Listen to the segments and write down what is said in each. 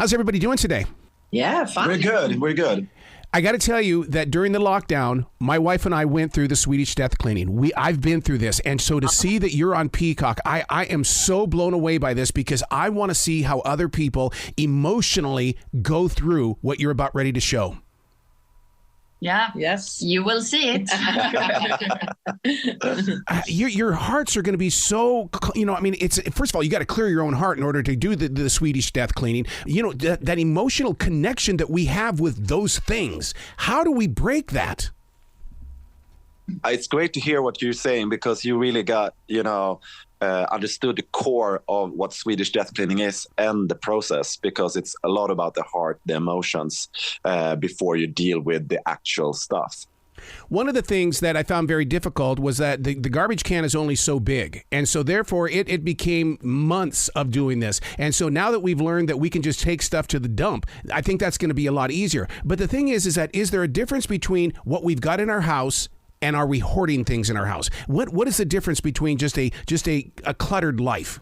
How's everybody doing today? Yeah, fine. We're good. I got to tell you that during the lockdown, my wife and I went through the Swedish death cleaning. I've been through this. And so to see that you're on Peacock, I am so blown away by this because I want to see how other people emotionally go through what you're about ready to show. Yeah. Yes. You will see it. Your hearts are going to be so, it's first of all, you got to clear your own heart in order to do the Swedish death cleaning. That emotional connection that we have with those things. How do we break that? It's great to hear what you're saying because you really got, understood the core of what Swedish death cleaning is and the process, because it's a lot about the heart, the emotions, before you deal with the actual stuff. One of the things that I found very difficult was that the garbage can is only so big. And so therefore it became months of doing this. And so now that we've learned that we can just take stuff to the dump, I think that's going to be a lot easier. But the thing is there a difference between what we've got in our house and are we hoarding things in our house? What is the difference between just a cluttered life?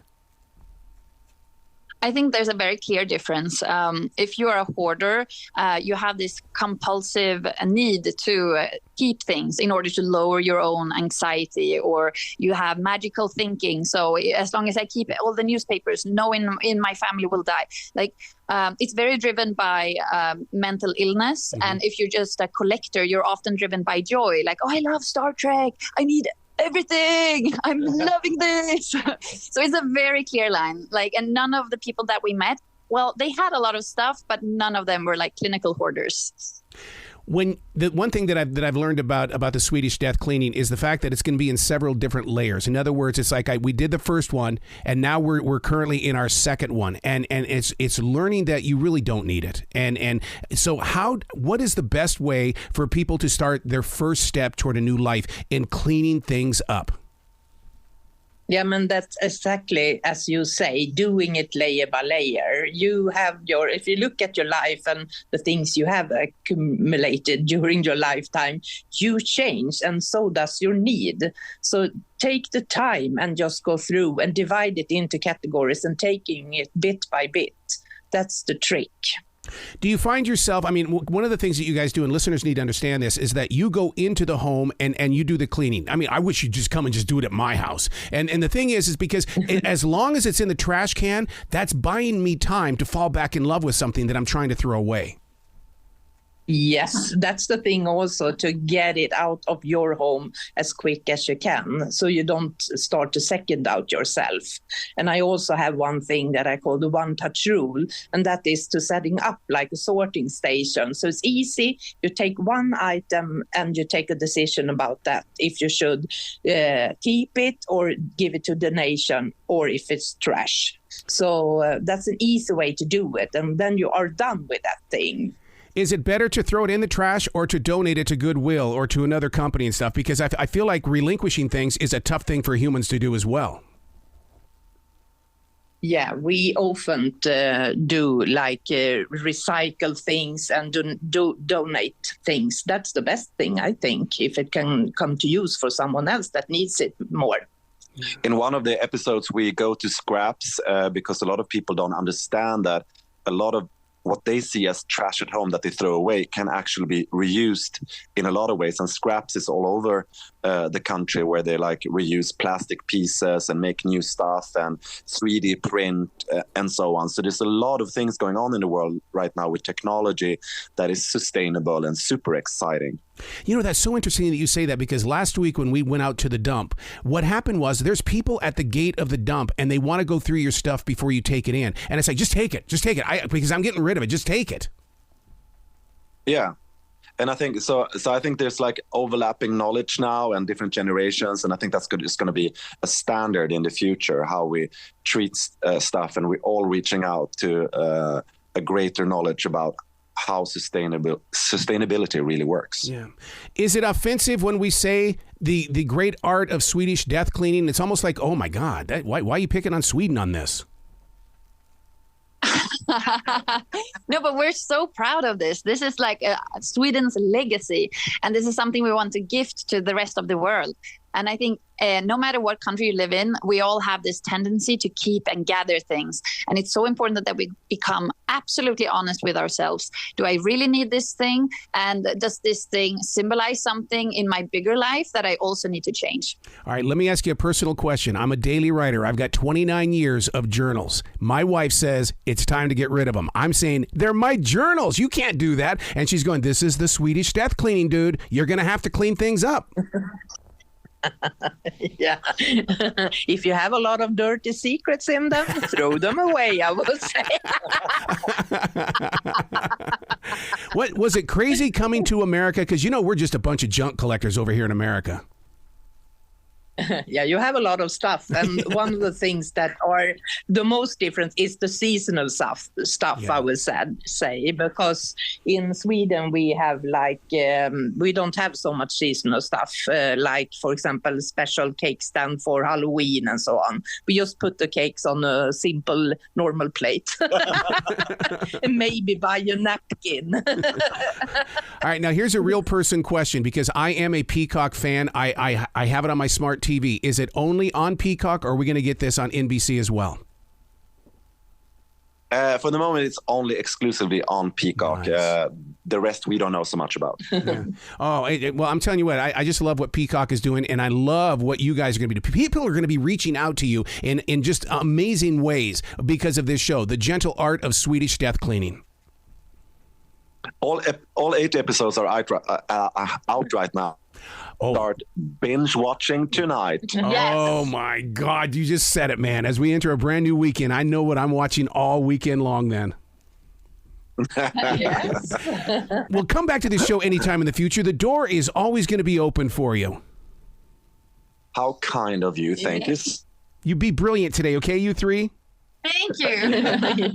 I think there's a very clear difference. If you are a hoarder, you have this compulsive need to keep things in order to lower your own anxiety, or you have magical thinking. So as long as I keep all the newspapers, no one in my family will die. It's very driven by mental illness. Mm-hmm. And if you're just a collector, you're often driven by joy. Like, oh, I love Star Trek. I need everything. I'm loving this. So it's a very clear line. And none of the people that we met, well, they had a lot of stuff, but none of them were like clinical hoarders. When the one thing that I've learned about the Swedish death cleaning is the fact that it's going to be in several different layers. In other words, it's like we did the first one, and now we're currently in our second one, and it's learning that you really don't need it. And so what is the best way for people to start their first step toward a new life in cleaning things up? Yeah, that's exactly as you say, doing it layer by layer. If you look at your life and the things you have accumulated during your lifetime, you change, and so does your need. So take the time and just go through and divide it into categories and taking it bit by bit. That's the trick. Do you find yourself, one of the things that you guys do, and listeners need to understand this, is that you go into the home and you do the cleaning. I wish you'd just come and just do it at my house. And the thing is because as long as it's in the trash can, that's buying me time to fall back in love with something that I'm trying to throw away. Yes, that's the thing also, to get it out of your home as quick as you can, so you don't start to second out yourself. And I also have one thing that I call the one-touch rule, and that is to setting up like a sorting station. So it's easy. You take one item and you take a decision about that, if you should keep it or give it to donation, or if it's trash. So that's an easy way to do it, and then you are done with that thing. Is it better to throw it in the trash or to donate it to Goodwill or to another company and stuff? Because I feel like relinquishing things is a tough thing for humans to do as well. Yeah, we often do recycle things and donate things. That's the best thing, I think, if it can come to use for someone else that needs it more. In one of the episodes, we go to scraps because a lot of people don't understand that a lot of what they see as trash at home that they throw away can actually be reused in a lot of ways. And scraps is all over the country, where they reuse plastic pieces and make new stuff and 3D print and so on. So there's a lot of things going on in the world right now with technology that is sustainable and super exciting. That's so interesting that you say that, because last week when we went out to the dump, what happened was there's people at the gate of the dump and they want to go through your stuff before you take it in. And it's like, just take it, because I'm getting rid of it. Just take it. Yeah. And I think so I think there's overlapping knowledge now and different generations. And I think that's good. It's going to be a standard in the future, how we treat stuff. And we're all reaching out to a greater knowledge about how sustainability really works. Yeah. Is it offensive when we say the great art of Swedish death cleaning? It's almost like, oh my God, why are you picking on Sweden on this? No, but we're so proud of this. This is Sweden's legacy, and this is something we want to gift to the rest of the world. And I think no matter what country you live in, we all have this tendency to keep and gather things. And it's so important that we become absolutely honest with ourselves. Do I really need this thing? And does this thing symbolize something in my bigger life that I also need to change? All right, let me ask you a personal question. I'm a daily writer. I've got 29 years of journals. My wife says it's time to get rid of them. I'm saying, they're my journals. You can't do that. And she's going, this is the Swedish death cleaning, dude. You're going to have to clean things up. Yeah. If you have a lot of dirty secrets in them, throw them away, I would say. What was it crazy coming to America? Because, we're just a bunch of junk collectors over here in America. Yeah, you have a lot of stuff. And one of the things that are the most different is the seasonal stuff yeah. I would say, because in Sweden we have we don't have so much seasonal stuff, like, for example, special cake stand for Halloween and so on. We just put the cakes on a simple, normal plate. And maybe buy a napkin. All right, now here's a real person question, because I am a Peacock fan. I have it on my smart TV. Is it only on Peacock, or are we going to get this on NBC as well? For the moment, it's only exclusively on Peacock. Nice. The rest we don't know so much about. Yeah. Oh, well, I'm telling you what, I just love what Peacock is doing, and I love what you guys are going to be doing. People are going to be reaching out to you in just amazing ways because of this show, The Gentle Art of Swedish Death Cleaning. All 8 episodes are out right now. Oh. Start binge watching tonight. Yes. Oh my God, you just said it, man. As we enter a brand new weekend, I know what I'm watching all weekend long then. Yes. Well, come back to this show anytime in the future. The door is always going to be open for you. How kind of you. Thank you. You be brilliant today, okay, you three? Thank you.